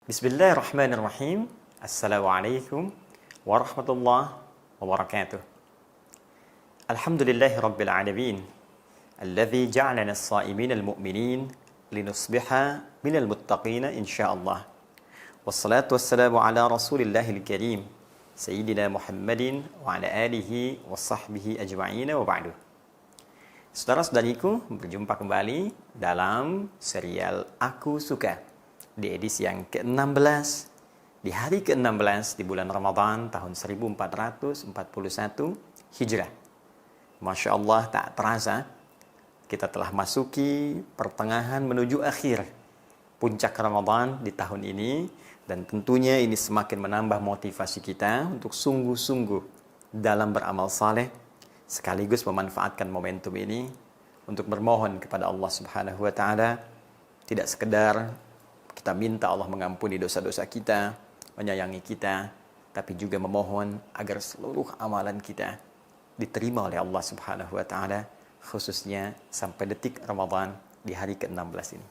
Bismillahirrahmanirrahim. Assalamualaikum warahmatullahi wabarakatuh. Alhamdulillahi rabbil alamin. Alladzi ja'alana as-sa'imin al-mu'minin linusbiha minal muttaqina insyaallah. Wassalatu wassalamu ala Rasulillahil karim Sayyidina Muhammadin wa ala alihi wa sahbihi ajma'in wa ba'du. Saudara-saudariku, berjumpa kembali dalam serial Aku Suka di edisi yang ke-16, di hari ke-16 di bulan Ramadan tahun 1441 Hijrah. Masya Allah, tak terasa kita telah masuki pertengahan menuju akhir puncak Ramadan di tahun ini, dan tentunya ini semakin menambah motivasi kita untuk sungguh-sungguh dalam beramal saleh, sekaligus memanfaatkan momentum ini untuk bermohon kepada Allah Subhanahu wa taala, tidak sekedar kita minta Allah mengampuni dosa-dosa kita, menyayangi kita, tapi juga memohon agar seluruh amalan kita diterima oleh Allah Subhanahu wa taala, khususnya sampai detik Ramadan di hari ke-16 ini.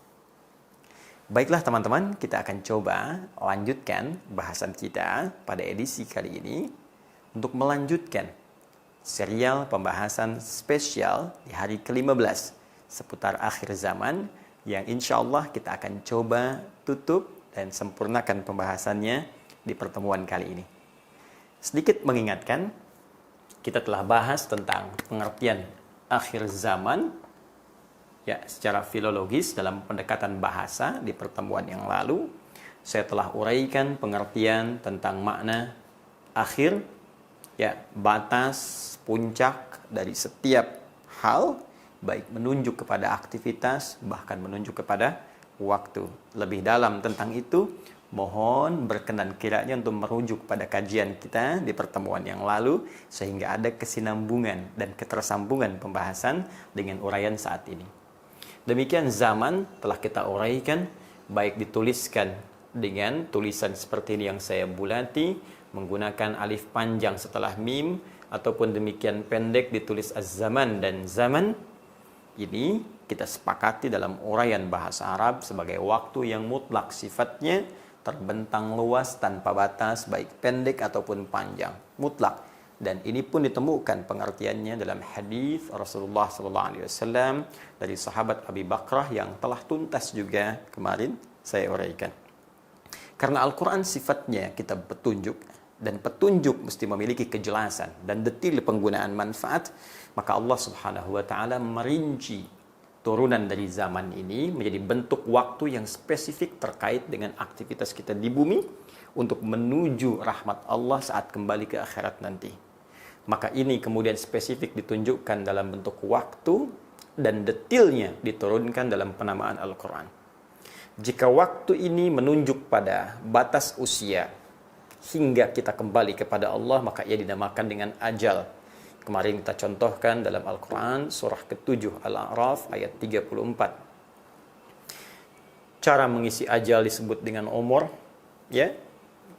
Baiklah teman-teman, kita akan coba lanjutkan bahasan kita pada edisi kali ini untuk melanjutkan serial pembahasan spesial di hari ke-15 seputar akhir zaman, yang insya Allah kita akan coba tutup dan sempurnakan pembahasannya di pertemuan kali ini. Sedikit mengingatkan, kita telah bahas tentang pengertian akhir zaman ya secara filologis dalam pendekatan bahasa di pertemuan yang lalu. Saya telah uraikan pengertian tentang makna akhir, ya, batas puncak dari setiap hal, baik menunjuk kepada aktivitas, bahkan menunjuk kepada waktu. Lebih dalam tentang itu, mohon berkenan kiranya untuk merujuk pada kajian kita di pertemuan yang lalu, sehingga ada kesinambungan dan ketersambungan pembahasan dengan uraian saat ini. Demikian zaman telah kita uraikan, baik dituliskan dengan tulisan seperti ini yang saya bulati, menggunakan alif panjang setelah mim, ataupun demikian pendek ditulis az-zaman dan zaman. Ini kita sepakati dalam uraian bahasa Arab sebagai waktu yang mutlak sifatnya, terbentang luas tanpa batas, baik pendek ataupun panjang, mutlak. Dan ini pun ditemukan pengertiannya dalam hadis Rasulullah SAW dari sahabat Abi Bakrah yang telah tuntas juga kemarin saya uraikan. Karena Al-Quran sifatnya kitab petunjuk, dan petunjuk mesti memiliki kejelasan dan detil penggunaan manfaat, maka Allah Subhanahu wa taala merinci turunan dari zaman ini menjadi bentuk waktu yang spesifik terkait dengan aktivitas kita di bumi untuk menuju rahmat Allah saat kembali ke akhirat nanti. Maka ini kemudian spesifik ditunjukkan dalam bentuk waktu, dan detilnya diturunkan dalam penamaan Al-Quran. Jika waktu ini menunjuk pada batas usia hingga kita kembali kepada Allah, maka ia dinamakan dengan ajal. Kemarin kita contohkan dalam Al-Quran surah ke-7 Al-A'raf ayat 34. Cara mengisi ajal disebut dengan umur, ya.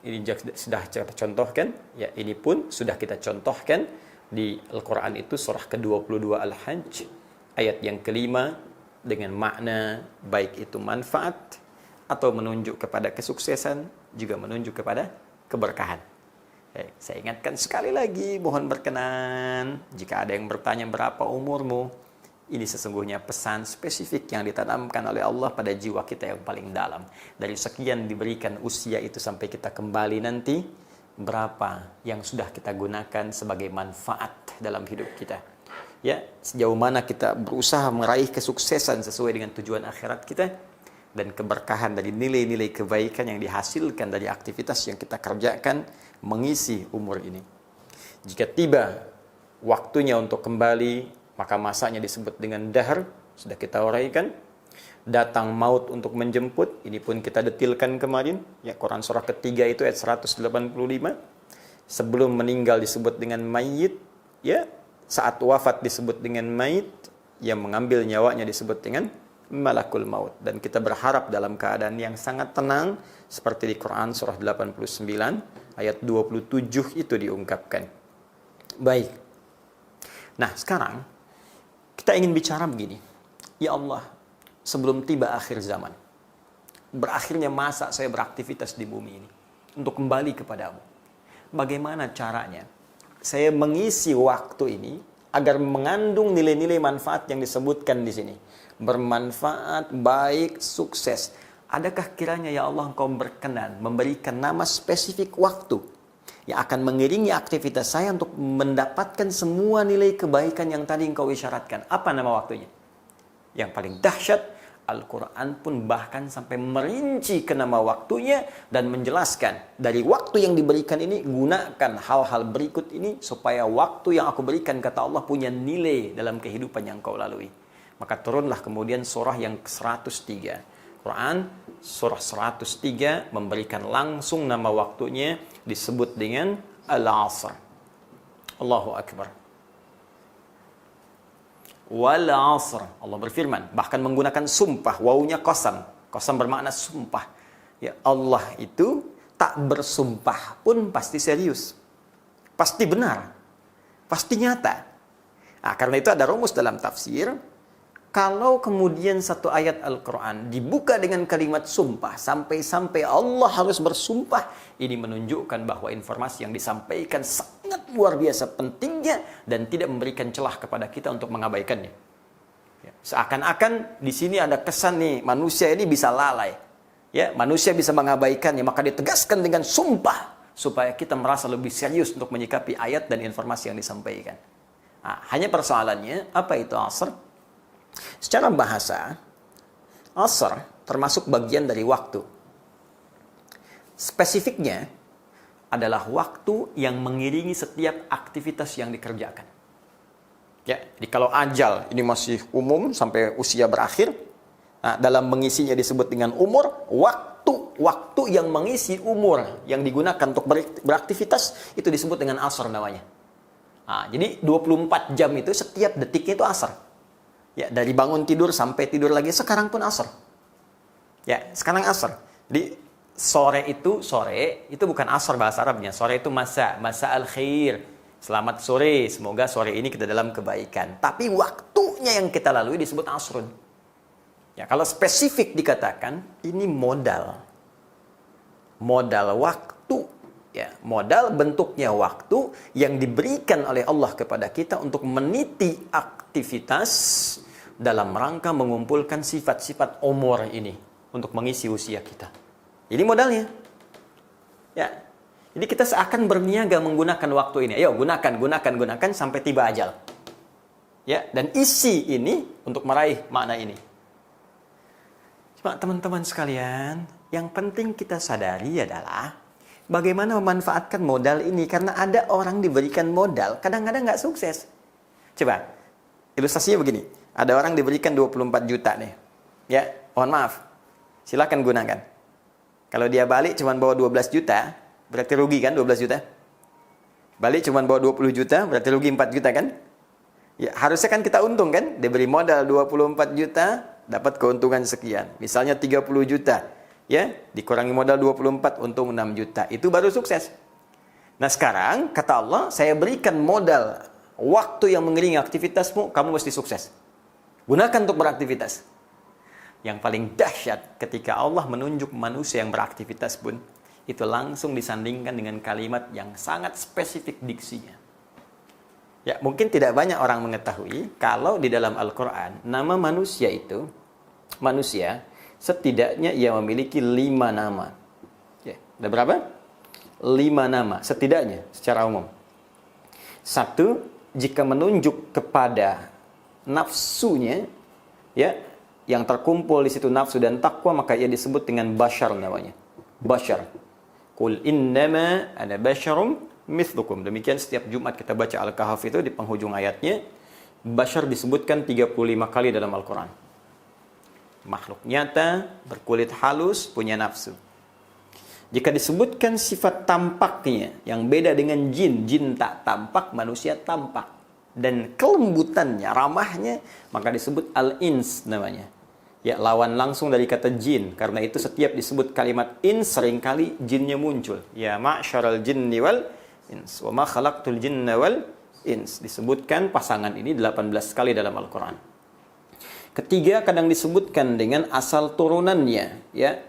Ini sudah kita contohkan, ya. Ini pun sudah kita contohkan di Al-Quran itu surah ke-22 Al-Hajj ayat yang kelima, dengan makna baik itu manfaat atau menunjuk kepada kesuksesan, juga menunjuk kepada keberkahan. Saya ingatkan sekali lagi, mohon berkenan, jika ada yang bertanya berapa umurmu, ini sesungguhnya pesan spesifik yang ditanamkan oleh Allah pada jiwa kita yang paling dalam. Dari sekian diberikan usia itu sampai kita kembali nanti, berapa yang sudah kita gunakan sebagai manfaat dalam hidup kita. Ya, sejauh mana kita berusaha meraih kesuksesan sesuai dengan tujuan akhirat kita, dan keberkahan dari nilai-nilai kebaikan yang dihasilkan dari aktivitas yang kita kerjakan mengisi umur ini. Jika tiba waktunya untuk kembali, maka masanya disebut dengan dahar, sudah kita uraikan. Datang maut untuk menjemput, ini pun kita detilkan kemarin, ya, Quran surah ketiga itu ayat 185. Sebelum meninggal disebut dengan mayit, ya, saat wafat disebut dengan mayit, yang mengambil nyawanya disebut dengan malakul maut. Dan kita berharap dalam keadaan yang sangat tenang, seperti di Quran surah 89 ayat 27 itu diungkapkan. Baik. Nah, sekarang kita ingin bicara begini. Ya Allah, sebelum tiba akhir zaman, berakhirnya masa saya beraktivitas di bumi ini untuk kembali kepadamu. Bagaimana caranya saya mengisi waktu ini agar mengandung nilai-nilai manfaat yang disebutkan di sini. Bermanfaat, baik, sukses. Adakah kiranya ya Allah Engkau berkenan memberikan nama spesifik waktu yang akan mengiringi aktivitas saya untuk mendapatkan semua nilai kebaikan yang tadi Engkau isyaratkan? Apa nama waktunya? Yang paling dahsyat, Al-Quran pun bahkan sampai merinci ke nama waktunya dan menjelaskan dari waktu yang diberikan ini, gunakan hal-hal berikut ini supaya waktu yang aku berikan, kata Allah, punya nilai dalam kehidupan yang kau lalui. Maka turunlah kemudian surah yang ke-103. Quran surah 103 memberikan langsung nama waktunya, disebut dengan Al-Asr. Allahu Akbar. Wal asr, Allah berfirman, bahkan menggunakan sumpah, wawunya qasam. Qasam bermakna sumpah. Ya, Allah itu tak bersumpah pun pasti serius. Pasti benar. Pasti nyata. Nah, karena itu ada rumus dalam tafsir. Kalau kemudian satu ayat Al-Quran dibuka dengan kalimat sumpah, sampai-sampai Allah harus bersumpah, ini menunjukkan bahwa informasi yang disampaikan sangat luar biasa pentingnya dan tidak memberikan celah kepada kita untuk mengabaikannya. Ya, seakan-akan di sini ada kesan nih, manusia ini bisa lalai. Ya, manusia bisa mengabaikannya, maka ditegaskan dengan sumpah supaya kita merasa lebih serius untuk menyikapi ayat dan informasi yang disampaikan. Nah, hanya persoalannya, apa itu asr? Secara bahasa, asr termasuk bagian dari waktu. Spesifiknya adalah waktu yang mengiringi setiap aktivitas yang dikerjakan. Ya, jadi kalau ajal ini masih umum sampai usia berakhir, nah, dalam mengisinya disebut dengan umur. Waktu yang mengisi umur yang digunakan untuk beraktivitas itu disebut dengan asr namanya. Nah, jadi 24 jam itu setiap detiknya itu asr. Ya, dari bangun tidur sampai tidur lagi, sekarang pun asar. Ya, sekarang asar. Jadi sore itu bukan asar bahasa Arabnya. Sore itu masa al-khair. Selamat sore, semoga sore ini kita dalam kebaikan. Tapi waktunya yang kita lalui disebut asrun. Ya, kalau spesifik dikatakan, ini modal. Modal waktu. Ya, modal bentuknya waktu yang diberikan oleh Allah kepada kita untuk meniti aktivitas dalam rangka mengumpulkan sifat-sifat umur ini untuk mengisi usia kita. Ini modalnya. Ya. Jadi kita seakan berniaga menggunakan waktu ini. Ayo gunakan sampai tiba ajal. Ya, dan isi ini untuk meraih makna ini. Cuma teman-teman sekalian, yang penting kita sadari adalah bagaimana memanfaatkan modal ini, karena ada orang diberikan modal kadang-kadang nggak sukses. Coba ilustrasinya begini. Ada orang diberikan 24 juta nih. Ya, mohon maaf. Silakan gunakan. Kalau dia balik cuma bawa 12 juta, berarti rugi kan 12 juta? Balik cuma bawa 20 juta, berarti rugi 4 juta kan? Ya, harusnya kan kita untung kan? Dia beri modal 24 juta, dapat keuntungan sekian. Misalnya 30 juta. Ya, dikurangi modal 24, untung 6 juta. Itu baru sukses. Nah, sekarang kata Allah, saya berikan modal waktu yang mengiringi aktivitasmu, kamu mesti sukses. Gunakan untuk beraktivitas. Yang paling dahsyat ketika Allah menunjuk manusia yang beraktivitas pun, itu langsung disandingkan dengan kalimat yang sangat spesifik diksinya. Ya, mungkin tidak banyak orang mengetahui kalau di dalam Al-Quran, nama manusia itu, manusia, setidaknya ia memiliki 5 nama. Ya, ada berapa? 5 nama, setidaknya, secara umum. 1, jika menunjuk kepada nafsunya, ya, yang terkumpul di situ nafsu dan takwa, maka ia disebut dengan bashar namanya. Bashar. Qul innama ana basyarum mithlukum. Demikian setiap Jumat kita baca Al-Kahf itu di penghujung ayatnya, bashar disebutkan 35 kali dalam Al-Quran. Makhluk nyata, berkulit halus, punya nafsu. Jika disebutkan sifat tampaknya yang beda dengan jin, jin tak tampak, manusia tampak. Dan kelembutannya, ramahnya, maka disebut al-ins namanya. Ya, lawan langsung dari kata jin. Karena itu setiap disebut kalimat ins, seringkali jinnya muncul. Ya ma'syaral jinni wal ins, wa ma khalaqtul jinna wal ins. Disebutkan pasangan ini 18 kali dalam Al-Quran. Ketiga, kadang disebutkan dengan asal turunannya. Ya,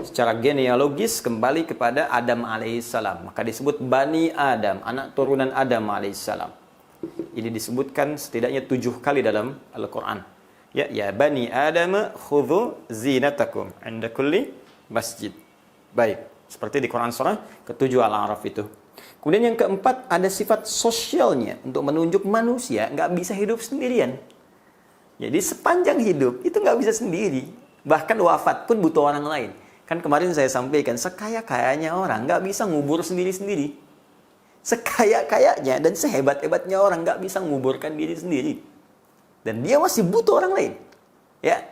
secara genealogis kembali kepada Adam alaihissalam. Maka disebut Bani Adam, anak turunan Adam alaihissalam. Ini disebutkan setidaknya 7 kali dalam Al-Quran. Ya Bani Adam khudhu zinatakum inda kulli masjid. Baik, seperti di Quran surah ke-7 Al-A'raf itu. Kemudian yang keempat, ada sifat sosialnya untuk menunjuk manusia nggak bisa hidup sendirian. Jadi sepanjang hidup itu nggak bisa sendiri. Bahkan wafat pun butuh orang lain. Kan kemarin saya sampaikan, sekaya-kayanya orang nggak bisa ngubur sendiri-sendiri. Sekaya-kayanya dan sehebat-hebatnya orang nggak bisa menguburkan diri sendiri. Dan dia masih butuh orang lain. Ya,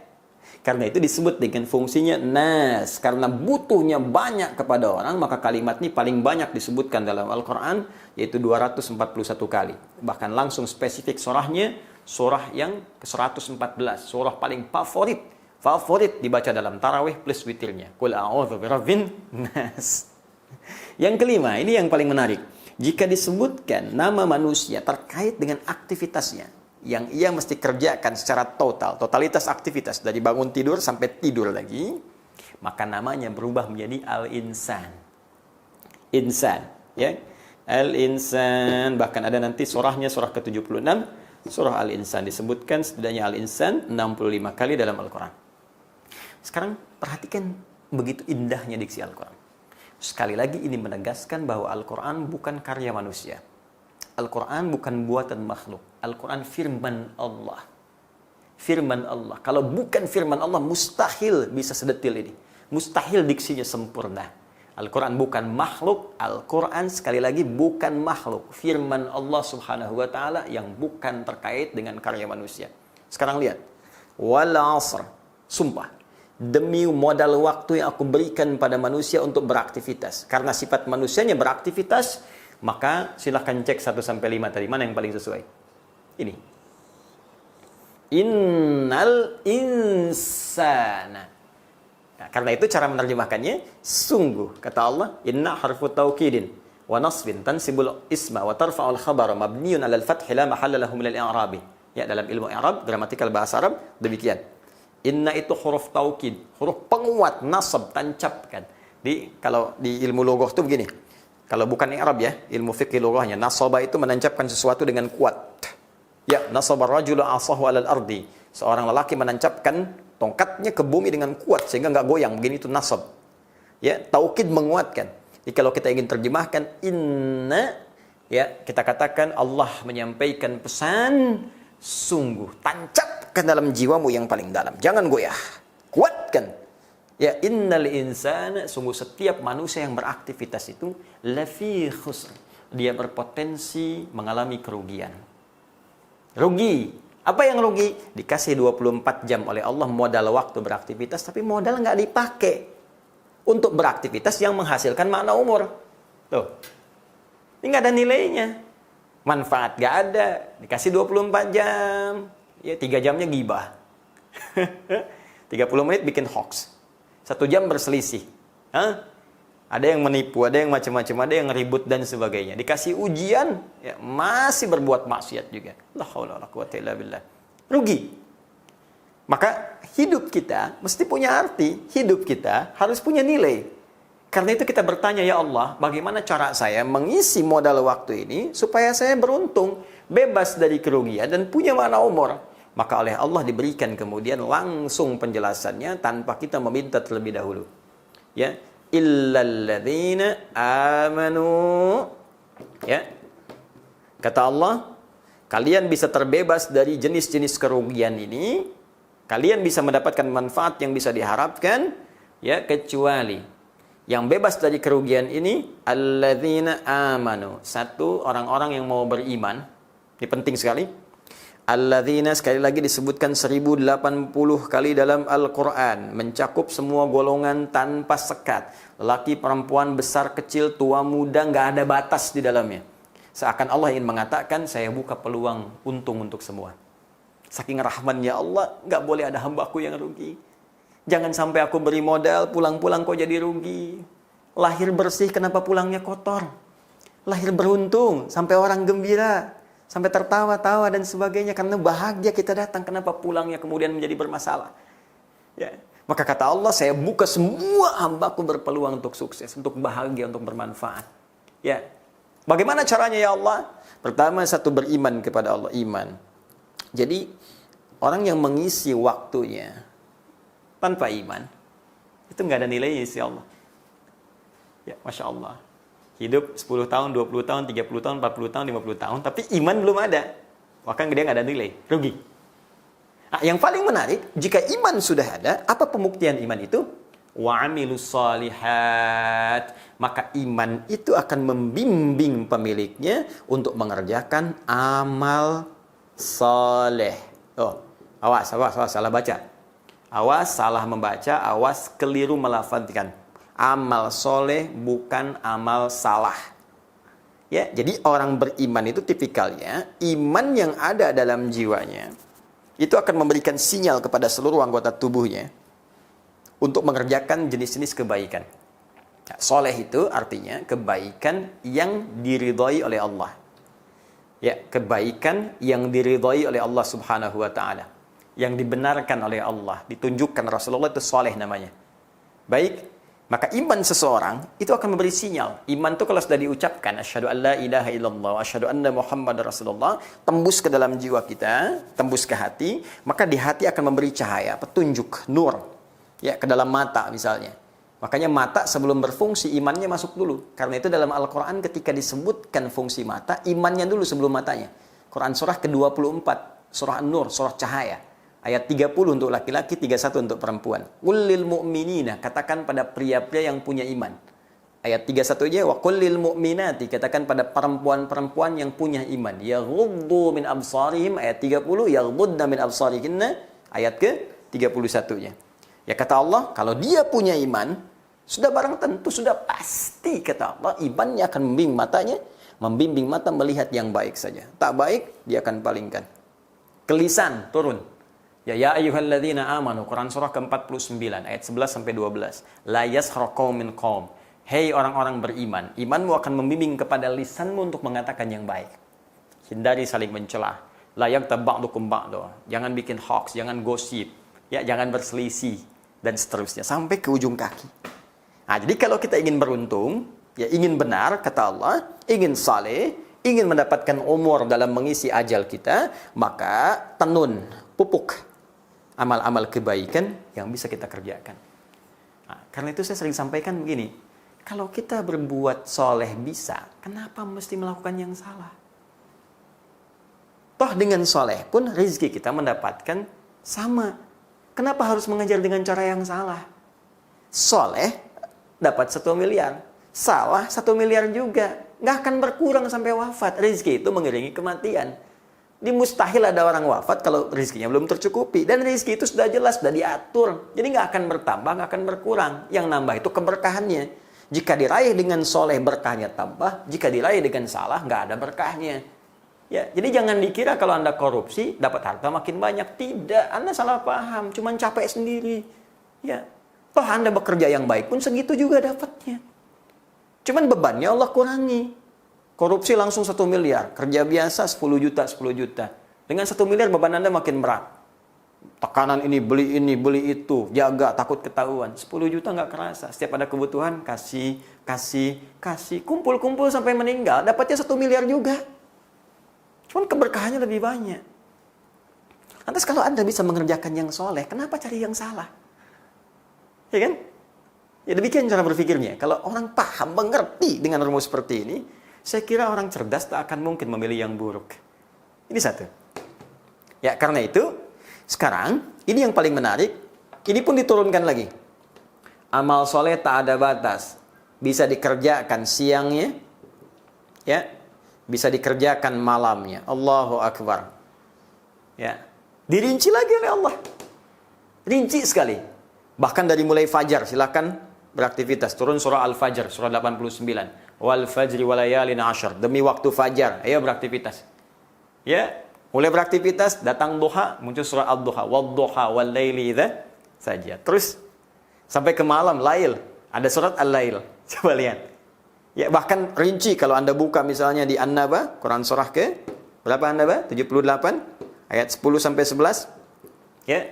karena itu disebut dengan fungsinya nas. Karena butuhnya banyak kepada orang, maka kalimat ini paling banyak disebutkan dalam Al-Quran, yaitu 241 kali. Bahkan langsung spesifik surahnya, surah yang ke-114. Surah paling favorit dibaca dalam tarawih plus witirnya. Qul a'udzu birabbin nas. Yang kelima, ini yang paling menarik. Jika disebutkan nama manusia terkait dengan aktivitasnya, yang ia mesti kerjakan secara total, totalitas aktivitas dari bangun tidur sampai tidur lagi, maka namanya berubah menjadi Al-Insan. Insan, ya. Al-Insan, bahkan ada nanti surahnya, surah ke-76, surah Al-Insan disebutkan setidaknya Al-Insan 65 kali dalam Al-Quran. Sekarang perhatikan begitu indahnya diksi Al-Quran. Sekali lagi ini menegaskan bahwa Al-Quran bukan karya manusia. Al-Quran bukan buatan makhluk. Al-Quran firman Allah. Firman Allah. Kalau bukan firman Allah, mustahil bisa sedetil ini. Mustahil diksinya sempurna. Al-Quran bukan makhluk. Al-Quran sekali lagi bukan makhluk. Firman Allah subhanahu wa ta'ala yang bukan terkait dengan karya manusia. Sekarang lihat. Wal asr. Sumpah. Demi modal waktu yang aku berikan pada manusia untuk beraktivitas. Karena sifat manusianya beraktivitas, maka silahkan cek 1-5 tadi. Mana yang paling sesuai? Ini. Innal insana. Nah, karena itu cara menerjemahkannya, sungguh, kata Allah, inna harfu taukidin wa nasbin tansibul isma wa tarfa'ul khabara mabniyun alal fathi la mahalla lahu minal i'rabi. Ya, dalam ilmu i'rab, gramatikal bahasa Arab, demikian. Inna itu huruf taukid, huruf penguat, nasab, tancapkan. Kalau di ilmu loghah itu begini. Kalau bukan i'rab ya, ilmu fikih loghahnya, nasaba itu menancapkan sesuatu dengan kuat. Ya, nasaba rajulu asahu alal ardi. Seorang lelaki menancapkan tongkatnya ke bumi dengan kuat sehingga nggak goyang. Begini itu nasab. Ya, taukid menguatkan. Jadi kalau kita ingin terjemahkan inna, ya, kita katakan Allah menyampaikan pesan sungguh, tancapkan dalam jiwamu yang paling dalam. Jangan goyah. Kuatkan. Ya, innal insana, sungguh setiap manusia yang beraktivitas itu lafi khusr. Dia berpotensi mengalami kerugian. Rugi. Apa yang rugi? Dikasih 24 jam oleh Allah modal waktu beraktivitas, tapi modal nggak dipakai untuk beraktivitas yang menghasilkan makna umur. Tuh. Ini nggak ada nilainya. Manfaat nggak ada. Dikasih 24 jam. Ya, 3 jamnya gibah. 30 menit bikin hoax. 1 jam berselisih. Hah? Ada yang menipu, ada yang macam-macam, ada yang ribut dan sebagainya. Dikasih ujian, ya, masih berbuat maksiat juga. La haula wala quwwata illa billah. Rugi. Maka hidup kita mesti punya arti. Hidup kita harus punya nilai. Karena itu kita bertanya, ya Allah, bagaimana cara saya mengisi modal waktu ini supaya saya beruntung, bebas dari kerugian dan punya makna umur. Maka oleh Allah diberikan kemudian langsung penjelasannya tanpa kita meminta terlebih dahulu. Ya, illalladzina amanu. Ya. Kata Allah, kalian bisa terbebas dari jenis-jenis kerugian ini. Kalian bisa mendapatkan manfaat yang bisa diharapkan, ya, kecuali yang bebas dari kerugian ini alladzina amanu. Satu, orang-orang yang mau beriman. Ini penting sekali. Alladzina sekali lagi disebutkan 1080 kali dalam Al-Quran. Mencakup semua golongan tanpa sekat. Laki, perempuan, besar, kecil, tua, muda, nggak ada batas di dalamnya. Seakan Allah ingin mengatakan, saya buka peluang untung untuk semua. Saking rahmannya Allah, nggak boleh ada hambaku yang rugi. Jangan sampai aku beri modal, pulang-pulang kok jadi rugi. Lahir bersih, kenapa pulangnya kotor? Lahir beruntung, sampai orang gembira. Sampai tertawa-tawa dan sebagainya. Karena bahagia kita datang. Kenapa pulangnya kemudian menjadi bermasalah? Ya. Maka kata Allah, saya buka semua hambaku berpeluang untuk sukses, untuk bahagia, untuk bermanfaat. Ya. Bagaimana caranya ya Allah? Pertama, satu, beriman kepada Allah, iman. Jadi, orang yang mengisi waktunya tanpa iman, itu nggak ada nilainya sih Allah. Ya, Masya Allah. Hidup 10 tahun, 20 tahun, 30 tahun, 40 tahun, 50 tahun, tapi iman belum ada. Maka dia nggak ada nilai, rugi. Nah, yang paling menarik, jika iman sudah ada, apa pembuktian iman itu? Wa amilus solihat. Maka iman itu akan membimbing pemiliknya untuk mengerjakan amal soleh. Oh, awas, salah baca. Awas, salah membaca, awas, keliru melafadzkan. Amal soleh bukan amal salah. Ya, jadi orang beriman itu tipikalnya, iman yang ada dalam jiwanya, itu akan memberikan sinyal kepada seluruh anggota tubuhnya untuk mengerjakan jenis-jenis kebaikan. Nah, soleh itu artinya kebaikan yang diridhai oleh Allah. Ya, kebaikan yang diridhai oleh Allah Subhanahu wa taala. Yang dibenarkan oleh Allah, ditunjukkan Rasulullah, itu soleh namanya. Baik, maka iman seseorang itu akan memberi sinyal. Iman itu kalau sudah diucapkan, asyhadu an la ilaha illallah, asyhadu anna Muhammad Rasulullah, tembus ke dalam jiwa kita, tembus ke hati, maka di hati akan memberi cahaya, petunjuk, nur. Ya, ke dalam mata misalnya. Makanya mata sebelum berfungsi, imannya masuk dulu. Karena itu dalam Al-Quran ketika disebutkan fungsi mata, imannya dulu sebelum matanya. Quran surah ke-24, surah An-Nur, surah cahaya. Ayat 30 untuk laki-laki, 31 untuk perempuan. Qul mu'minina, katakan pada pria-pria yang punya iman. Ayat 31 aja, wa qul mu'minati, katakan pada perempuan-perempuan yang punya iman. Yaghuddu min absarihim, ayat 30, yaghuddna min absarihinna, ayat ke-31-nya. Ya kata Allah, kalau dia punya iman, sudah barang tentu, sudah pasti, kata Allah, imannya akan membimbing mata melihat yang baik saja. Tak baik, dia akan palingkan. Kelisan, turun. Ya ayyuhalladzina amanu, Quran surah ke-49 ayat 11 sampai 12. La yaskhar qaumin qaum. Hei orang-orang beriman, imanmu akan membimbing kepada lisanmu untuk mengatakan yang baik. Hindari saling mencela. La yaghtab ba'dukum ba'da. Jangan bikin hoax, jangan gosip, ya, jangan berselisih dan seterusnya sampai ke ujung kaki. Nah, jadi kalau kita ingin beruntung, ya ingin benar kata Allah, ingin saleh, ingin mendapatkan umur dalam mengisi ajal kita, maka tenun, pupuk amal-amal kebaikan yang bisa kita kerjakan. Nah, karena itu saya sering sampaikan begini, kalau kita berbuat soleh bisa, kenapa mesti melakukan yang salah? Toh dengan soleh pun rezeki kita mendapatkan sama. Kenapa harus mengajar dengan cara yang salah? Soleh dapat 1 miliar, salah 1 miliar juga. Nggak akan berkurang sampai wafat. Rezeki itu mengiringi kematian. Di mustahil ada orang wafat kalau rezekinya belum tercukupi. Dan rezeki itu sudah jelas, sudah diatur. Jadi nggak akan bertambah, nggak akan berkurang. Yang nambah itu keberkahannya. Jika diraih dengan soleh, berkahnya tambah. Jika diraih dengan salah, nggak ada berkahnya. Ya, jadi jangan dikira kalau Anda korupsi, dapat harta makin banyak. Tidak, Anda salah paham. Cuman capek sendiri. Ya, toh Anda bekerja yang baik pun segitu juga dapatnya. Cuman bebannya Allah kurangi. Korupsi langsung 1 miliar. Kerja biasa 10 juta. Dengan 1 miliar beban Anda makin berat. Tekanan ini, beli itu. Jaga, takut ketahuan. 10 juta nggak kerasa. Setiap ada kebutuhan, kasih. Kumpul-kumpul sampai meninggal. Dapatnya 1 miliar juga. Cuman keberkahannya lebih banyak. Lantas kalau Anda bisa mengerjakan yang soleh, kenapa cari yang salah? Ya kan? Ya demikian cara berpikirnya. Kalau orang paham, mengerti dengan rumus seperti ini, saya kira orang cerdas tak akan mungkin memilih yang buruk. Ini satu. Ya, karena itu, sekarang, ini yang paling menarik, ini pun diturunkan lagi. Amal soleh tak ada batas. Bisa dikerjakan siangnya, ya, bisa dikerjakan malamnya. Allahu Akbar. Ya, dirinci lagi oleh Allah. Rinci sekali. Bahkan dari mulai fajar, silakan beraktivitas. Turun surah Al-Fajr, surah 89. Wal fajri walayalin ashar. Demi waktu fajar, ayo beraktivitas. Ya, mulai beraktivitas, datang duha, muncul surah Ad-Duha. Wad-duha wal laili idza saja. Terus sampai ke malam, lail. Ada surat Al-Lail. Coba lihat. Ya, bahkan rinci kalau Anda buka misalnya di An-Naba, Quran surah ke berapa An-Naba? 78 ayat 10 sampai 11. Ya.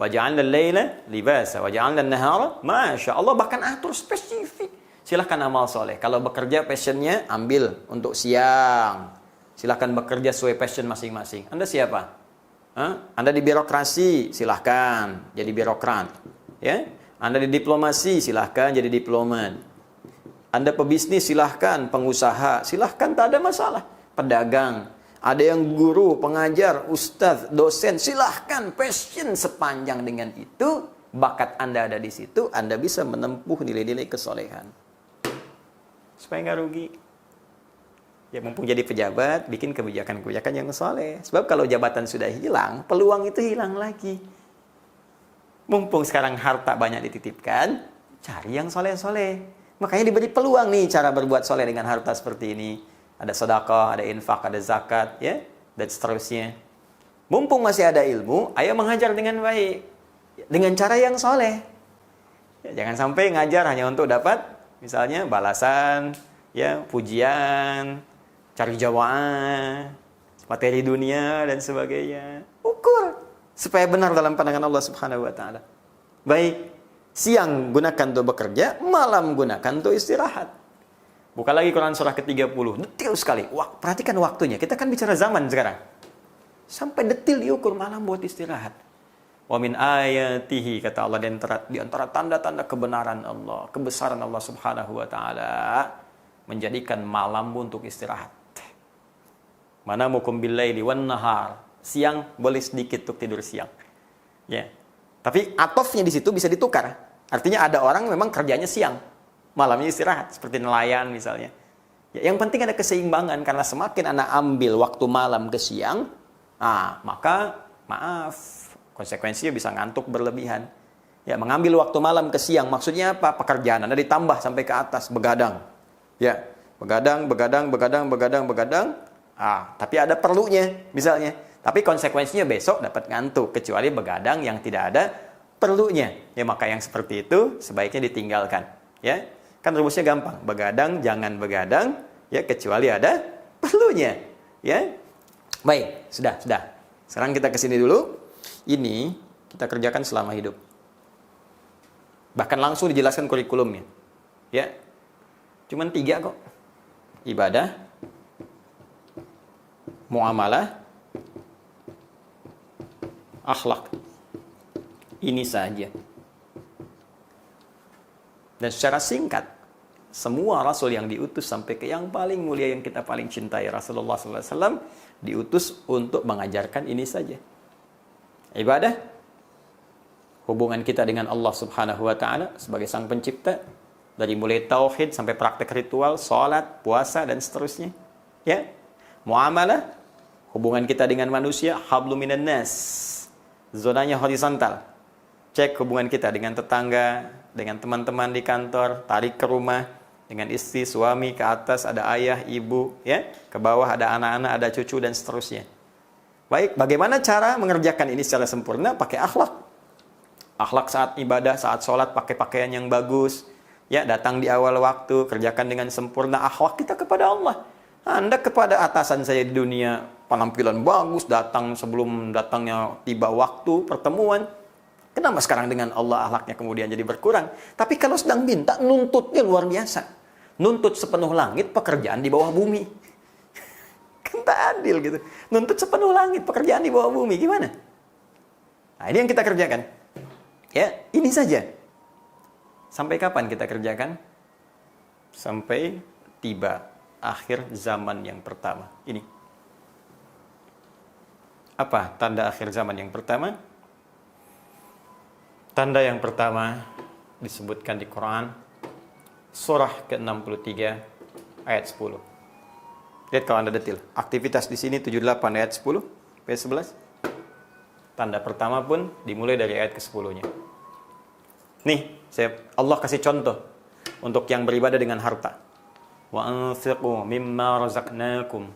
Wa ja'alna al-laila libasa wa ja'alna an-nahara masya Allah, bahkan atur spesifik. Silahkan amal soleh. Kalau bekerja passionnya ambil untuk siang. Silahkan bekerja sesuai passion masing-masing. Anda siapa? Anda di birokrasi, silahkan jadi birokrat. Ya, Anda di diplomasi, silahkan jadi diplomat. Anda pebisnis, silahkan. Pengusaha, silahkan, tak ada masalah. Pedagang, ada yang guru, pengajar, ustadz, dosen, silahkan. Passion sepanjang dengan itu, bakat Anda ada di situ, Anda bisa menempuh nilai-nilai kesolehan. Supaya nggak rugi. Ya, mumpung jadi pejabat, bikin kebijakan-kebijakan yang soleh. Sebab kalau jabatan sudah hilang, peluang itu hilang lagi. Mumpung sekarang harta banyak dititipkan, cari yang soleh-soleh. Makanya diberi peluang nih cara berbuat soleh dengan harta seperti ini. Ada sedekah, ada infak, ada zakat, ya, dan seterusnya. Mumpung masih ada ilmu, ayo mengajar dengan baik. Dengan cara yang soleh. Ya, jangan sampai ngajar hanya untuk dapat, misalnya, balasan, ya, pujian, cari jawaan, materi dunia dan sebagainya. Ukur supaya benar dalam pandangan Allah Subhanahu wa taala. Baik, siang gunakan untuk bekerja, malam gunakan untuk istirahat. Buka lagi Quran surah ke-30, detil sekali. Perhatikan waktunya. Kita kan bicara zaman sekarang. Sampai detil diukur, malam buat istirahat. Wa min ayatihi, kata Allah, di antara tanda-tanda kebenaran Allah, kebesaran Allah Subhanahu wa taala, menjadikan malam untuk istirahat. Mana mukum billaili wan nahar. Siang boleh sedikit untuk tidur siang. Ya. Tapi atofnya di situ bisa ditukar. Artinya ada orang memang kerjanya siang, malamnya istirahat, seperti nelayan misalnya. Ya, yang penting ada keseimbangan, karena semakin Anda ambil waktu malam ke siang, maka maaf, konsekuensinya bisa ngantuk berlebihan. Ya, mengambil waktu malam ke siang maksudnya apa? Pekerjaan Anda ditambah sampai ke atas, begadang. Ya, begadang. Tapi ada perlunya misalnya. Tapi konsekuensinya besok dapat ngantuk, kecuali begadang yang tidak ada perlunya. Ya, maka yang seperti itu sebaiknya ditinggalkan. Ya, kan rumusnya gampang. Begadang jangan begadang, ya, kecuali ada perlunya. Ya, baik, sudah. Sekarang kita kesini dulu. Ini kita kerjakan selama hidup. Bahkan langsung dijelaskan kurikulumnya. Ya, cuman 3 kok. Ibadah, muamalah, akhlak. Ini saja. Dan secara singkat, semua rasul yang diutus sampai ke yang paling mulia yang kita paling cintai, Rasulullah SAW, diutus untuk mengajarkan ini saja. Ibadah, hubungan kita dengan Allah Subhanahu wa taala sebagai Sang Pencipta, dari mulai tauhid sampai praktek ritual, salat, puasa dan seterusnya. Ya. Muamalah, hubungan kita dengan manusia, hablum minan nas. Zonanya horizontal. Cek hubungan kita dengan tetangga, dengan teman-teman di kantor, tarik ke rumah, dengan istri, suami, ke atas ada ayah, ibu, ya. Ke bawah ada anak-anak, ada cucu dan seterusnya. Baik, bagaimana cara mengerjakan ini secara sempurna? Pakai akhlak. Akhlak saat ibadah, saat sholat, pakai pakaian yang bagus. Ya, datang di awal waktu, kerjakan dengan sempurna akhlak kita kepada Allah. Anda kepada atasan saya di dunia, penampilan bagus, datang sebelum datangnya tiba waktu pertemuan. Kenapa sekarang dengan Allah akhlaknya kemudian jadi berkurang? Tapi kalau sedang minta, nuntutnya luar biasa. Nuntut sepenuh langit, pekerjaan di bawah bumi. Kan tak adil gitu. Nuntut sepenuh langit, pekerjaan di bawah bumi. Gimana? Nah, ini yang kita kerjakan. Ya, ini saja. Sampai kapan kita kerjakan? Sampai tiba akhir zaman yang pertama. Ini. Apa tanda akhir zaman yang pertama? Tanda yang pertama disebutkan di Quran, surah ke-63 ayat 10. Lihat kalau Anda detil. Aktivitas di sini 78 ayat 10, ayat 11. Tanda pertama pun dimulai dari ayat ke-10-nya. Nih, Allah kasih contoh untuk yang beribadah dengan harta. Wa anfiqu mimma razaqnakum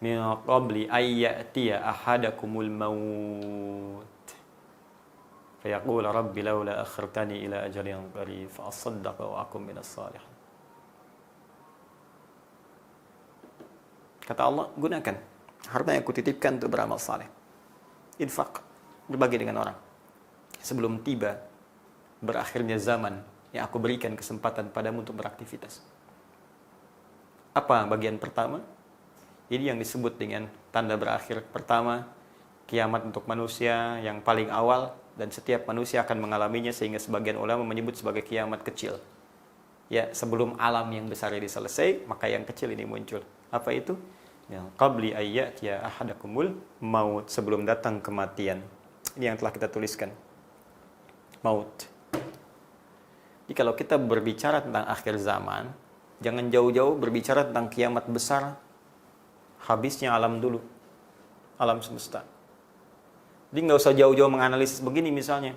min qabli ay ya'tiya ahadakumul maut. Fayaqul rabbi laula akhartani ila ajalin qarib fa asaddaqa wa akum minas salihin. Kata Allah, gunakan harta yang kutitipkan untuk beramal saleh. Infak, berbagi dengan orang. sebelum tiba berakhirnya zaman yang aku berikan kesempatan padamu untuk beraktivitas. Apa bagian pertama? Ini yang disebut dengan tanda berakhir pertama, kiamat untuk manusia yang paling awal, dan setiap manusia akan mengalaminya, sehingga sebagian ulama menyebut sebagai kiamat kecil. Ya, sebelum alam yang besar ini selesai, maka yang kecil ini muncul. Apa itu? Ya, qabli ayyatiya ahadakumul maut, sebelum datang kematian. Ini yang telah kita tuliskan. Maut. Jadi kalau kita berbicara tentang akhir zaman, jangan jauh-jauh berbicara tentang kiamat besar, habisnya alam dulu, alam semesta. Jadi nggak usah jauh-jauh menganalisis begini misalnya.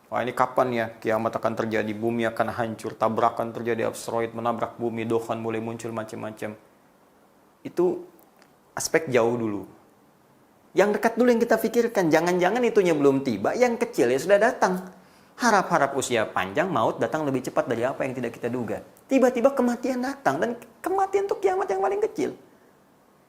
Wah, ini kapan ya kiamat akan terjadi, bumi akan hancur, tabrakan terjadi, asteroid menabrak bumi, dukhan mulai muncul, macam-macam. Itu aspek jauh dulu. Yang dekat dulu yang kita pikirkan, jangan-jangan itunya belum tiba, yang kecil ya sudah datang. Harap-harap usia panjang, maut datang lebih cepat dari apa yang tidak kita duga. Tiba-tiba kematian datang, dan kematian itu kiamat yang paling kecil.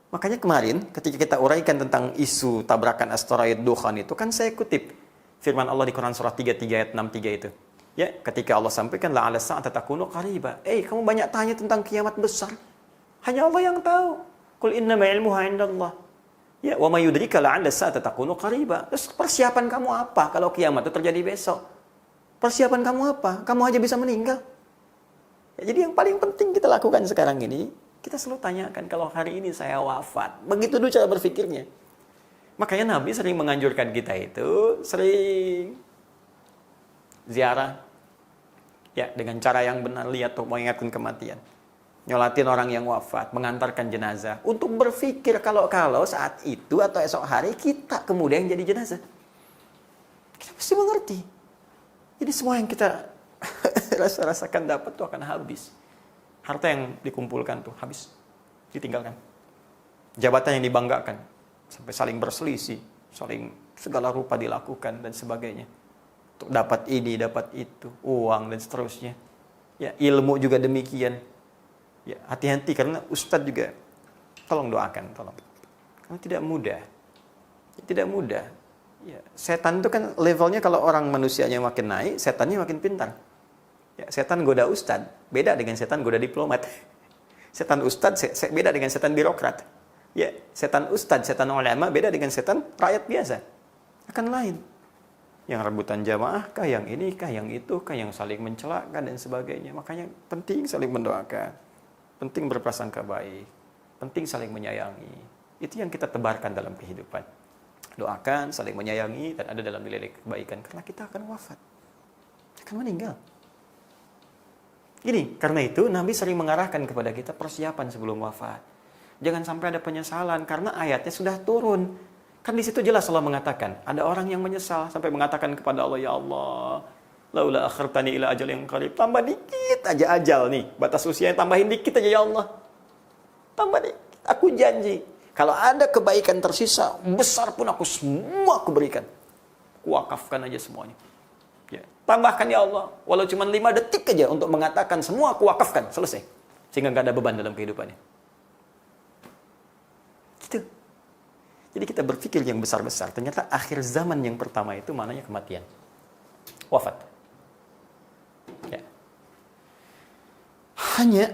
Makanya kemarin ketika kita uraikan tentang isu tabrakan asteroid dukhan itu, kan saya kutip firman Allah di Quran surah 33 ayat 63 itu. Ya, ketika Allah sampaikan la'ala sa'ata takunu qariba. Kamu banyak tanya tentang kiamat besar. Hanya Allah yang tahu. Qul innama ilmuha 'indallah. Ya, wa may yudrika la'alla sa'ata takunu qariba. Terus persiapan kamu apa kalau kiamat itu terjadi besok? Persiapan kamu apa? Kamu aja bisa meninggal. Ya, jadi yang paling penting kita lakukan sekarang ini, kita selalu tanyakan, kalau hari ini saya wafat, begitu dulu cara berpikirnya. Makanya Nabi sering menganjurkan kita itu, sering ziarah, ya, dengan cara yang benar, lihat untuk mengingatkan kematian. Nyolatin orang yang wafat, mengantarkan jenazah, untuk berpikir kalau saat itu atau esok hari kita kemudian jadi jenazah. Kita mesti mengerti. Jadi semua yang kita rasakan dapat itu akan habis. Harta yang dikumpulkan tuh habis, ditinggalkan. Jabatan yang dibanggakan, sampai saling berselisih, saling segala rupa dilakukan dan sebagainya. Untuk dapat ini, dapat itu, uang dan seterusnya. Ya, ilmu juga demikian. Ya, hati-hati karena ustadz juga tolong doakan, tolong. Karena tidak mudah. Tidak mudah. Ya, setan itu kan levelnya, kalau orang manusianya makin naik, setannya makin pintar. Ya, setan goda ustadz beda dengan setan goda diplomat. Setan ustadz beda dengan setan birokrat. Ya, setan ustadz, setan ulama beda dengan setan rakyat biasa. Akan lain. Yang rebutan jamaah kah, yang ini kah, yang itu kah, yang saling mencelakan dan sebagainya. Makanya penting saling mendoakan. Penting berprasangka baik. Penting saling menyayangi. Itu yang kita tebarkan dalam kehidupan. Doakan, saling menyayangi, dan ada dalam nilai kebaikan. Karena kita akan wafat. Akan meninggal. Gini, karena itu Nabi sering mengarahkan kepada kita persiapan sebelum wafat. Jangan sampai ada penyesalan, karena ayatnya sudah turun. Kan di situ jelas Allah mengatakan, ada orang yang menyesal sampai mengatakan kepada Allah, ya Allah, laula akhartani ila ajal yang qarib. Tambah dikit aja ajal nih, batas usianya tambahin dikit aja ya Allah. Tambah dikit, aku janji. Kalau ada kebaikan tersisa, besar pun aku semua aku berikan. Kuwakafkan aja semuanya. Ya. Tambahkan ya Allah, walau cuma 5 detik aja untuk mengatakan semua aku wakafkan, selesai. Sehingga nggak ada beban dalam kehidupannya. Gitu. Jadi kita berpikir yang besar-besar. Ternyata akhir zaman yang pertama itu maknanya kematian. Wafat. Ya. Hanya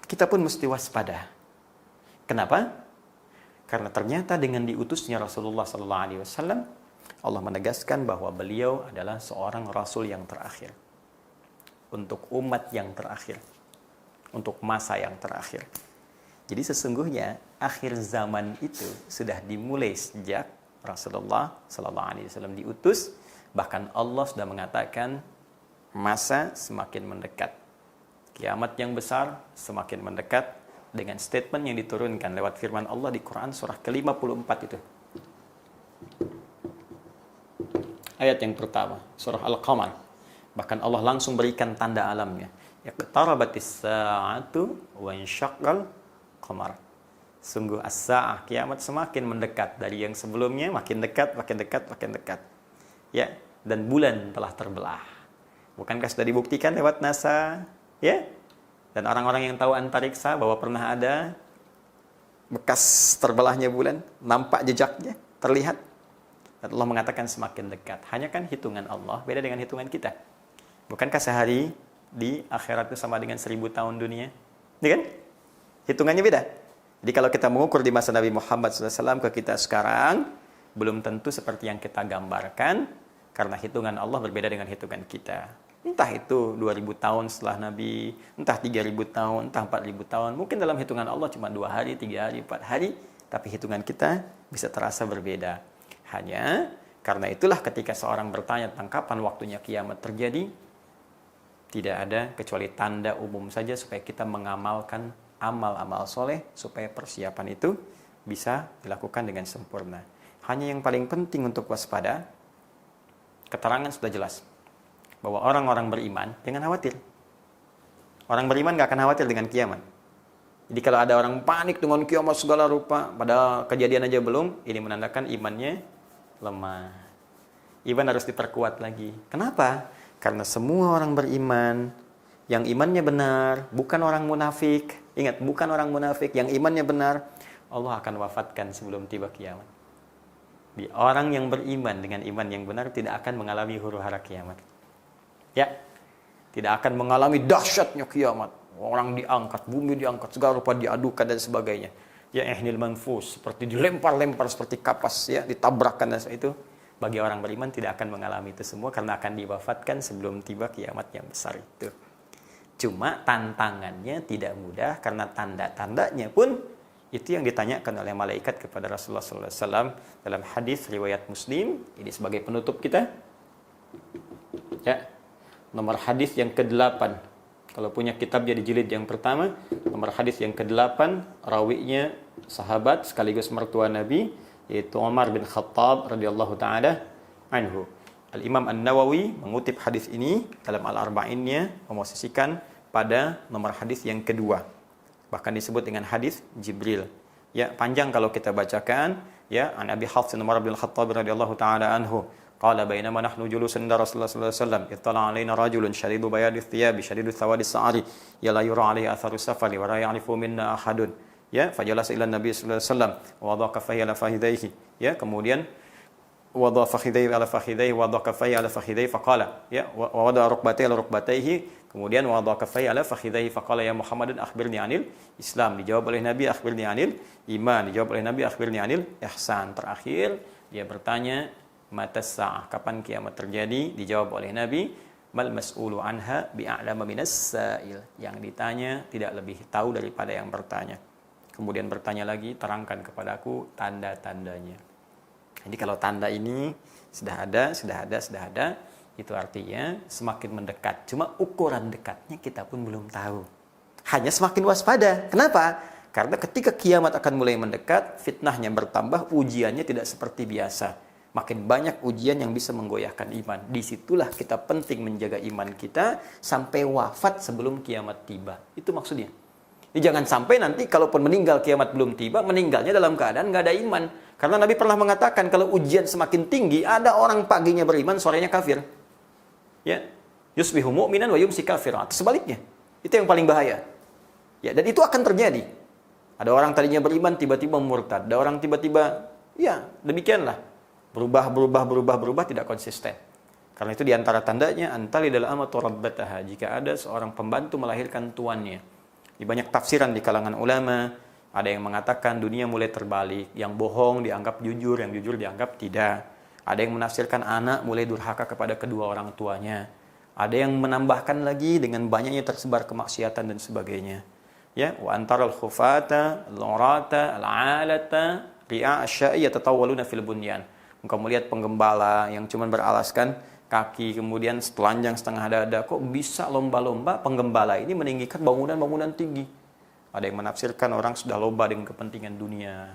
kita pun mesti waspada. Kenapa? Karena ternyata dengan diutusnya Rasulullah SAW, Allah menegaskan bahwa beliau adalah seorang Rasul yang terakhir. Untuk umat yang terakhir. Untuk masa yang terakhir. Jadi sesungguhnya akhir zaman itu sudah dimulai sejak Rasulullah SAW diutus. Bahkan Allah sudah mengatakan masa semakin mendekat. Kiamat yang besar semakin mendekat. Dengan statement yang diturunkan lewat firman Allah di Quran surah ke-54 itu. Ayat yang pertama, surah Al-Qamar. Bahkan Allah langsung berikan tanda alamnya. Iqtarabatis sa'atu wa insyaqqal qamar. Sungguh as-sa'ah, kiamat semakin mendekat dari yang sebelumnya, makin dekat, makin dekat, makin dekat. Ya, dan bulan telah terbelah. Bukankah sudah dibuktikan lewat NASA? Ya. Dan orang-orang yang tahu antariksa bahwa pernah ada bekas terbelahnya bulan, nampak jejaknya, terlihat. Dan Allah mengatakan semakin dekat. Hanya kan hitungan Allah beda dengan hitungan kita. Bukankah sehari di akhirat itu sama dengan 1000 tahun dunia? Ini kan? Hitungannya beda. Jadi kalau kita mengukur di masa Nabi Muhammad SAW ke kita sekarang, belum tentu seperti yang kita gambarkan, karena hitungan Allah berbeda dengan hitungan kita. Entah itu 2000 tahun setelah Nabi, entah 3000 tahun, entah 4000 tahun. Mungkin dalam hitungan Allah cuma 2 hari, 3 hari, 4 hari, tapi hitungan kita bisa terasa berbeda. Hanya karena itulah ketika seorang bertanya tentang kapan waktunya kiamat terjadi, tidak ada kecuali tanda umum saja supaya kita mengamalkan amal-amal soleh, supaya persiapan itu bisa dilakukan dengan sempurna. Hanya yang paling penting untuk waspada, keterangan sudah jelas bahwa orang-orang beriman jangan khawatir. Orang beriman gak akan khawatir dengan kiamat. Jadi kalau ada orang panik dengan kiamat segala rupa, padahal kejadian aja belum, ini menandakan imannya lemah. Iman harus diperkuat lagi. Kenapa? Karena semua orang beriman yang imannya benar, bukan orang munafik. Ingat, bukan orang munafik, yang imannya benar, Allah akan wafatkan sebelum tiba kiamat. Di orang yang beriman dengan iman yang benar tidak akan mengalami huru-hara kiamat. Ya, tidak akan mengalami dahsyatnya kiamat. Orang diangkat, bumi diangkat, segala rupa diadukan dan sebagainya. Ya, ihnil manfus, seperti dilempar-lempar seperti kapas, ya, ditabrakkan dan itu. Bagi orang beriman tidak akan mengalami itu semua karena akan diwafatkan sebelum tiba kiamat yang besar itu. Cuma tantangannya tidak mudah karena tanda-tandanya pun itu yang ditanyakan oleh malaikat kepada Rasulullah SAW dalam hadis riwayat Muslim. Ini sebagai penutup kita. Ya, nomor hadis yang ke-8. Kalau punya kitab jadi jilid yang pertama, nomor hadis yang ke-8, rawinya sahabat sekaligus mertua Nabi, yaitu Umar bin Khattab radhiyallahu taala anhu. Al-Imam An-Nawawi mengutip hadis ini dalam Al-Arba'innya, memosisikan pada nomor hadis yang kedua. Bahkan disebut dengan hadis Jibril. Ya, panjang kalau kita bacakan, ya, an Abi Hafs Umar bin Khattab radhiyallahu taala anhu. Qala bainama nahnu julusun inda Rasulullah sallallahu alaihi wasallam ittala alaina rajulun shadidu bayadi thiyabi shadidu sawadi sa'ari ya la yura alaihi atharu safari wa la ya'rifu minna ahadun. Ya, fajalasa ila Nabi sallallahu alaihi wasallam wa wada'a kaffayhi ala fakhidayhi. Ya, kemudian wada'a fakhidayhi ala fakhidayhi wa wada'a kaffayhi ala fakhidayhi faqala, ya, wa wada'a rukbatayhi ala rukbatayhi. Kemudian wada'a kaffayhi ala fakhidayhi faqala ya Muhammadin akhbirni anil Islam. Dijawab oleh Nabi akhbirni anil iman. Dijawab oleh Nabi akhbirni anil ihsan. Terakhir dia bertanya matas sa'ah, kapan kiamat terjadi? Dijawab oleh Nabi, mal mas'ulu anha bi'a'lama minas sa'il. Yang ditanya tidak lebih tahu daripada yang bertanya. Kemudian bertanya lagi, terangkan kepadaku tanda-tandanya. Jadi kalau tanda ini sudah ada, itu artinya semakin mendekat. Cuma ukuran dekatnya kita pun belum tahu. Hanya semakin waspada. Kenapa? Karena ketika kiamat akan mulai mendekat, fitnahnya bertambah, ujiannya tidak seperti biasa. Makin banyak ujian yang bisa menggoyahkan iman. Disitulah kita penting menjaga iman kita sampai wafat sebelum kiamat tiba. Itu maksudnya. Jadi jangan sampai nanti kalaupun meninggal kiamat belum tiba, meninggalnya dalam keadaan nggak ada iman. Karena Nabi pernah mengatakan kalau ujian semakin tinggi, ada orang paginya beriman, sorenya kafir. Ya, yusbihu mu'minan wa yumsi kafir. Atau sebaliknya. Itu yang paling bahaya. Ya, dan itu akan terjadi. Ada orang tadinya beriman tiba-tiba murtad. Ada orang tiba-tiba, ya, demikianlah. Berubah tidak konsisten. Karena itu diantara tandanya antalidal amatu rabbataha, jika ada seorang pembantu melahirkan tuannya. Di banyak tafsiran di kalangan ulama, ada yang mengatakan dunia mulai terbalik, yang bohong dianggap jujur, yang jujur dianggap tidak. Ada yang menafsirkan anak mulai durhaka kepada kedua orang tuanya. Ada yang menambahkan lagi dengan banyaknya tersebar kemaksiatan dan sebagainya. Ya, wa antaral khufata, al-urata, al-alata, ri'a asya'i yatatawwaluna fil bunyan. Engkau melihat penggembala yang cuma beralaskan kaki, kemudian telanjang setengah dada. Kok bisa lomba-lomba penggembala ini meninggikan bangunan-bangunan tinggi? Ada yang menafsirkan orang sudah lomba dengan kepentingan dunia.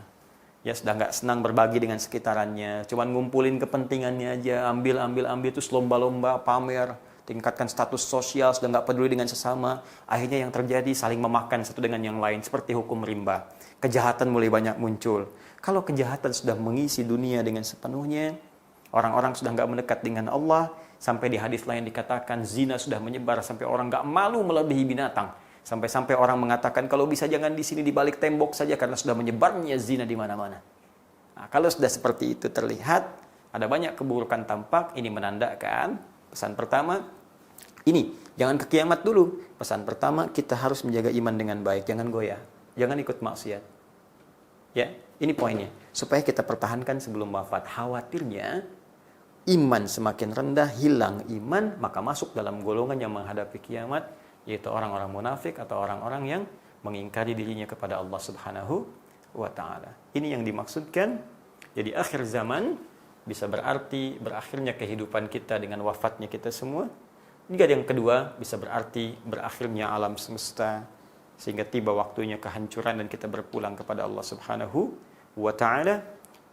Ya, sudah nggak senang berbagi dengan sekitarannya. Cuma ngumpulin kepentingannya aja, ambil, terus lomba-lomba, pamer, tingkatkan status sosial, sudah nggak peduli dengan sesama. Akhirnya yang terjadi saling memakan satu dengan yang lain, seperti hukum rimba. Kejahatan mulai banyak muncul. Kalau kejahatan sudah mengisi dunia dengan sepenuhnya, orang-orang sudah nggak mendekat dengan Allah, sampai di hadis lain dikatakan zina sudah menyebar sampai orang nggak malu melebihi binatang, sampai-sampai orang mengatakan kalau bisa jangan di sini di balik tembok saja karena sudah menyebarnya zina di mana-mana. Nah, kalau sudah seperti itu terlihat, Ada banyak keburukan tampak, ini menandakan pesan pertama, ini, jangan ke kiamat dulu. Pesan pertama, kita harus menjaga iman dengan baik, jangan goyah, jangan ikut maksiat. Ya, ini poinnya. Supaya kita pertahankan sebelum wafat. Khawatirnya iman semakin rendah, hilang iman, maka masuk dalam golongan yang menghadapi kiamat, yaitu orang-orang munafik atau orang-orang yang mengingkari dirinya kepada Allah Subhanahu wa ta'ala. Ini yang dimaksudkan. Jadi akhir zaman bisa berarti berakhirnya kehidupan kita dengan wafatnya kita semua. Juga yang kedua bisa berarti berakhirnya alam semesta, sehingga tiba waktunya kehancuran dan kita berpulang kepada Allah Subhanahu wa ta'ala.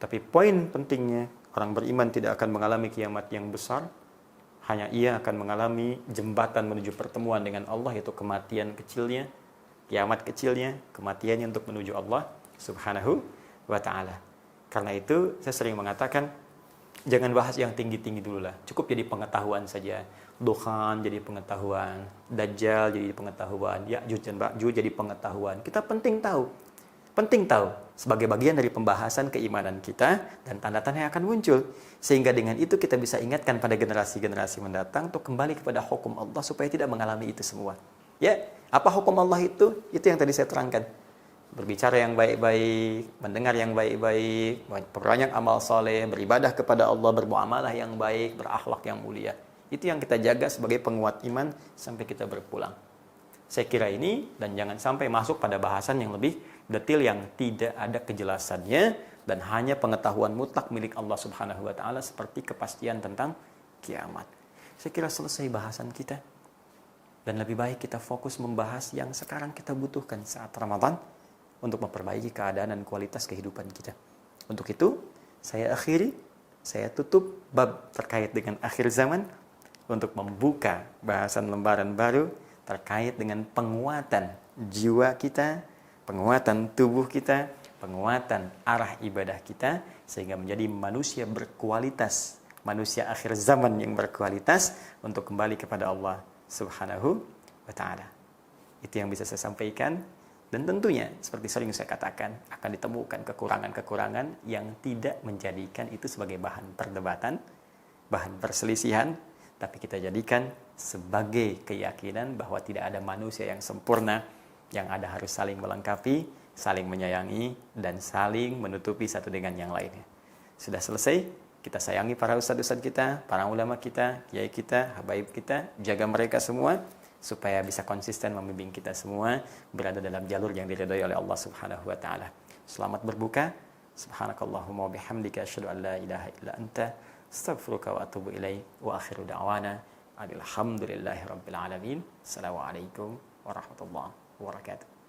Tapi poin pentingnya, orang beriman tidak akan mengalami kiamat yang besar. Hanya ia akan mengalami jembatan menuju pertemuan dengan Allah, yaitu kematian kecilnya, kiamat kecilnya, kematiannya untuk menuju Allah Subhanahu wa ta'ala. Karena itu saya sering mengatakan, jangan bahas yang tinggi-tinggi dulu lah. Cukup jadi pengetahuan saja. Dukhan jadi pengetahuan, Dajjal jadi pengetahuan, Ya'juj dan Ma'juj jadi pengetahuan. Kita penting tahu sebagai bagian dari pembahasan keimanan kita dan tanda-tanda yang akan muncul. Sehingga dengan itu kita bisa ingatkan pada generasi-generasi mendatang untuk kembali kepada hukum Allah supaya tidak mengalami itu semua. Ya, apa hukum Allah itu? Itu yang tadi saya terangkan. Berbicara yang baik-baik, mendengar yang baik-baik, perbanyak amal soleh, beribadah kepada Allah, bermuamalah yang baik, berakhlak yang mulia. Itu yang kita jaga sebagai penguat iman sampai kita berpulang. Saya kira ini, dan jangan sampai masuk pada bahasan yang lebih detail yang tidak ada kejelasannya dan hanya pengetahuan mutlak milik Allah Subhanahu wa ta'ala seperti kepastian tentang kiamat. Saya kira selesai bahasan kita. Dan lebih baik kita fokus membahas yang sekarang kita butuhkan saat Ramadan untuk memperbaiki keadaan dan kualitas kehidupan kita. Untuk itu, saya tutup bab terkait dengan akhir zaman untuk membuka bahasan lembaran baru terkait dengan penguatan jiwa kita, penguatan tubuh kita, penguatan arah ibadah kita, sehingga menjadi manusia berkualitas, manusia akhir zaman yang berkualitas untuk kembali kepada Allah Subhanahu wa ta'ala. Itu yang bisa saya sampaikan. Dan tentunya, seperti sering saya katakan, akan ditemukan kekurangan-kekurangan yang tidak menjadikan itu sebagai bahan perdebatan, bahan perselisihan, tapi kita jadikan sebagai keyakinan bahwa tidak ada manusia yang sempurna, yang ada harus saling melengkapi, saling menyayangi, dan saling menutupi satu dengan yang lainnya. Sudah selesai, kita sayangi para ustadz-ustadz kita, para ulama kita, kiai kita, habaib kita, jaga mereka semua, supaya bisa konsisten membimbing kita semua berada dalam jalur yang diridhai oleh Allah Subhanahu wa ta'ala. Selamat berbuka. Subhanakallahumma wa bihamdika asyhadu an la ilaha illa anta astaghfiruka wa atubu ilaik. Wa akhiru da'wana alhamdulillahi rabbil alamin. Assalamualaikum warahmatullahi wabarakatuh.